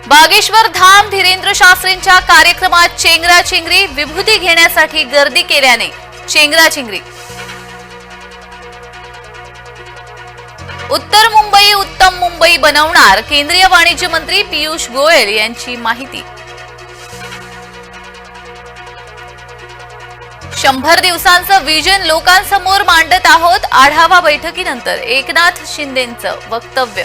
बागेश्वर धाम धीरेंद्र शास्त्रींच्या कार्यक्रमात चेंगराचेंगरी, विभूती घेण्यासाठी गर्दी केल्याने चेंगराचेंगरी। उत्तर मुंबई उत्तम मुंबई बनवणार, केंद्रीय वाणिज्य मंत्री पीयूष गोयल यांची माहिती। 100 दिवसांचं विजन लोकांसमोर मांडत आहोत, आढावा बैठकीनंतर एकनाथ शिंदेंचं वक्तव्य।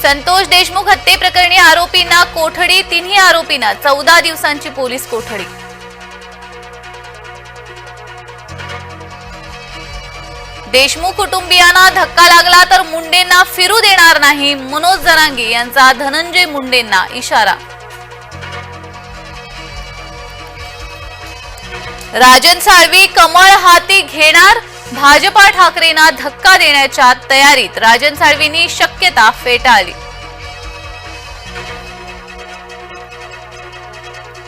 संतोष देशमुख हत्येप्रकरणी आरोपींना कोठडी, तिन्ही आरोपींना 14 दिवसांची पोलीस कोठडी। देशमुख कुटुंबियांना धक्का लागला तर मुंडेंना फिरू देणार नाही, मनोज जरांगे यांचा धनंजय मुंडेंना इशारा। राजन साळवी कमळ हाती घेणार, भाजपा ठाकरेंना धक्का देण्याच्या तयारीत, राजन साळवींनी शक्यता फेटाळली।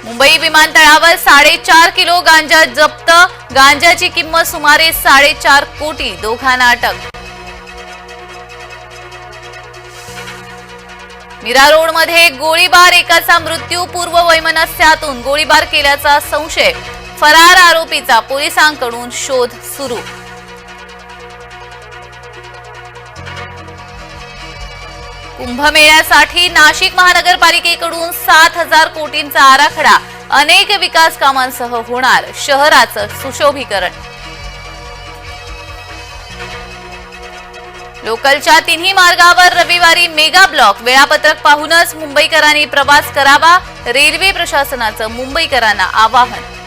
मुंबई विमानतळावर 4.5 किलो गांजा जप्त, गांजाची किंमत सुमारे 4.5 कोटी, दोघांना अटक। मीरा रोडमध्ये गोळीबार, एकाचा मृत्यू, पूर्व वैमनस्यातून गोळीबार केल्याचा संशय, फरार आरोपीचा पोलिसांकडून शोध सुरू। कुंभमेळ्यासाठी नाशिक महानगरपालिकेकडून 7,000 कोटींचा आराखडा, अनेक विकास कामांसह होणार शहराचं सुशोभीकरण। लोकलच्या तिन्ही मार्गावर रविवारी मेगा ब्लॉक, वेळापत्रक पाहूनच मुंबईकरांनी प्रवास करावा, रेल्वे प्रशासनाचं मुंबईकरांना आवाहन।